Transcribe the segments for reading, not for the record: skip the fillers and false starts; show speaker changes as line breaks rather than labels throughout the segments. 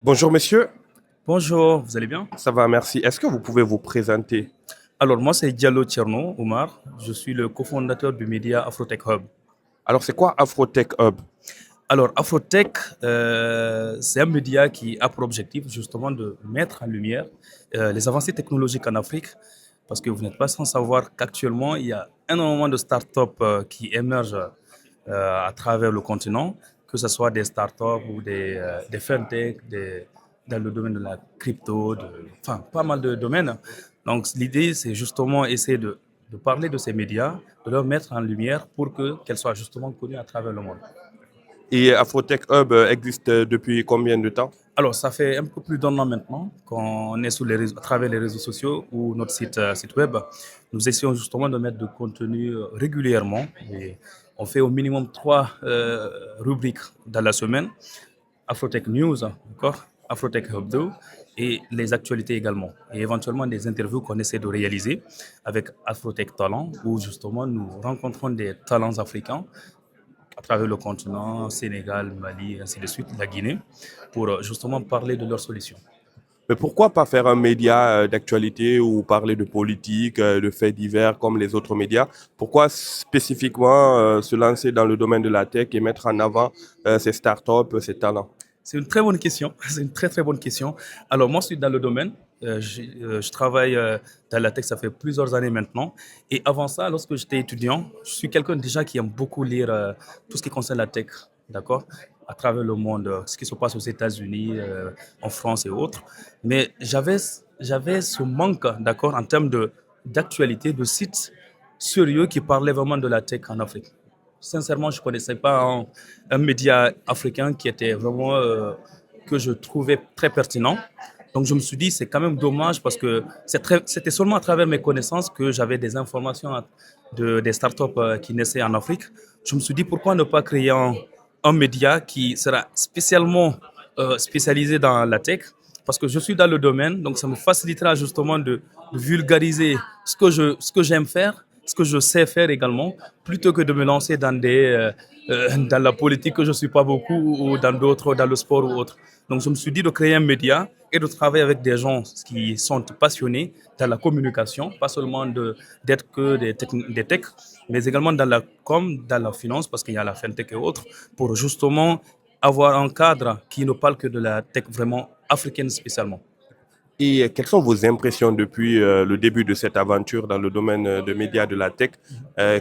Bonjour monsieur,
Bonjour, vous allez bien?
ça va, merci. Est-ce que vous pouvez vous présenter?
Alors, moi, c'est Diallo Tcherno Omar. Je suis le cofondateur du média Afrotech Hub.
Alors c'est quoi Afrotech Hub?
Alors, Afrotech, c'est un média qui a pour objectif justement de mettre en lumière les avancées technologiques en Afrique. Parce que vous n'êtes pas sans savoir qu'actuellement, il y a énormément de startups qui émergent à travers le continent, que ce soit des startups ou des fintech, dans le domaine de la crypto, enfin, pas mal de domaines. Donc, l'idée, c'est justement essayer de parler de ces médias, de leur mettre en lumière pour qu'elles soient justement connues à travers le monde.
Et Afrotech Hub existe depuis combien de temps?
Alors, ça fait un peu plus d'un an maintenant qu'on est sur les réseaux, à travers les réseaux sociaux ou notre site web. Nous essayons justement de mettre de contenu régulièrement. Et on fait au minimum trois rubriques dans la semaine. Afrotech News, d'accord, Afrotech Hebdo et les actualités également. Et éventuellement des interviews qu'on essaie de réaliser avec Afrotech Talent où justement nous rencontrons des talents africains à travers le continent, Sénégal, Mali, ainsi de suite, la Guinée, pour justement parler de leurs solutions.
Mais pourquoi pas faire un média d'actualité ou parler de politique, de faits divers comme les autres médias? Pourquoi spécifiquement se lancer dans le domaine de la tech et mettre en avant ces startups, ces talents?
C'est une très bonne question. C'est une très très bonne question. Alors moi, je suis dans le domaine. Je travaille dans la tech, ça fait plusieurs années maintenant. Et avant ça, lorsque j'étais étudiant, je suis quelqu'un déjà qui aime beaucoup lire tout ce qui concerne la tech, d'accord, à travers le monde, ce qui se passe aux États-Unis, en France et autres. Mais j'avais ce manque, d'accord, en termes d'actualité, de sites sérieux qui parlaient vraiment de la tech en Afrique. Sincèrement, je ne connaissais pas un média africain qui était vraiment, que je trouvais très pertinent. Donc je me suis dit, c'est quand même dommage parce que c'était seulement à travers mes connaissances que j'avais des informations des startups qui naissaient en Afrique. Je me suis dit, pourquoi ne pas créer un média qui sera spécialement spécialisé dans la tech, parce que je suis dans le domaine, donc ça me facilitera justement de vulgariser ce que j'aime faire, ce que je sais faire également, plutôt que de me lancer dans la politique que je ne suis pas beaucoup ou dans d'autres, dans le sport ou autre. Donc je me suis dit de créer un média et de travailler avec des gens qui sont passionnés dans la communication, pas seulement d'être que des techs, mais également dans la com, dans la finance, parce qu'il y a la fintech et autres, pour justement avoir un cadre qui ne parle que de la tech vraiment africaine spécialement.
Et quelles sont vos impressions depuis le début de cette aventure dans le domaine de médias de la tech? Euh,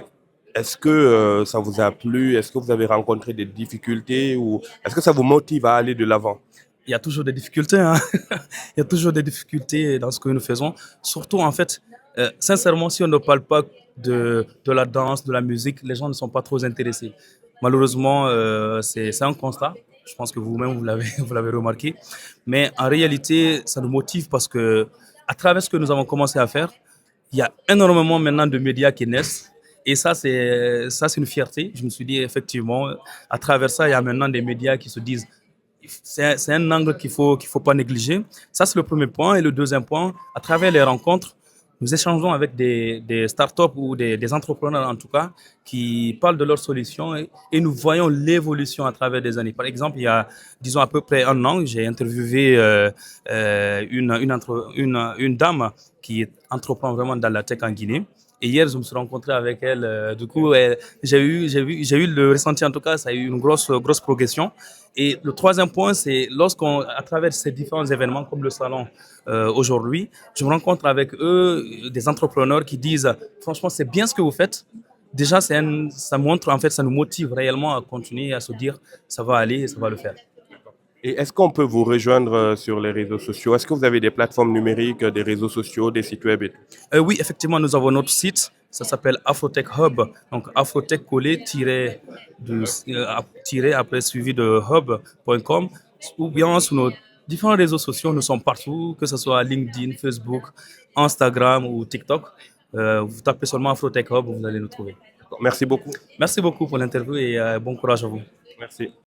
Est-ce que ça vous a plu? Est-ce que vous avez rencontré des difficultés ou est-ce que ça vous motive à aller de l'avant?
Il y a toujours des difficultés, hein. Il y a toujours des difficultés dans ce que nous faisons. Surtout, en fait, sincèrement, si on ne parle pas de la danse, de la musique, les gens ne sont pas trop intéressés. Malheureusement, c'est un constat. Je pense que vous-même, vous l'avez remarqué. Mais en réalité, ça nous motive parce que, à travers ce que nous avons commencé à faire, il y a énormément maintenant de médias qui naissent. Et ça, c'est une fierté. Je me suis dit, effectivement, à travers ça, il y a maintenant des médias qui se disent c'est un angle qu'il faut pas négliger. Ça, c'est le premier point. Et le deuxième point, à travers les rencontres, nous échangeons avec des startups ou des entrepreneurs, en tout cas, qui parlent de leurs solutions et nous voyons l'évolution à travers des années. Par exemple, il y a, disons, à peu près un an, j'ai interviewé une dame qui entreprend vraiment dans la tech en Guinée. Et hier, je me suis rencontré avec elle. Du coup, j'ai eu le ressenti, en tout cas, ça a eu une grosse progression. Et le troisième point, c'est à travers ces différents événements comme le salon aujourd'hui, je me rencontre avec eux, des entrepreneurs qui disent, franchement, c'est bien ce que vous faites. Déjà, ça montre, en fait, ça nous motive réellement à continuer, à se dire, ça va aller, ça va le faire.
Et est-ce qu'on peut vous rejoindre sur les réseaux sociaux? Est-ce que vous avez des plateformes numériques, des réseaux sociaux, des sites web et tout?
Oui, effectivement, nous avons notre site. Ça s'appelle Afrotech Hub. Donc, Afrotech collé, tiré après suivi de hub.com. Ou bien sur nos différents réseaux sociaux, nous sommes partout, que ce soit LinkedIn, Facebook, Instagram ou TikTok. Vous tapez seulement Afrotech Hub, vous allez nous trouver.
Merci beaucoup.
Merci beaucoup pour l'interview et bon courage à vous.
Merci.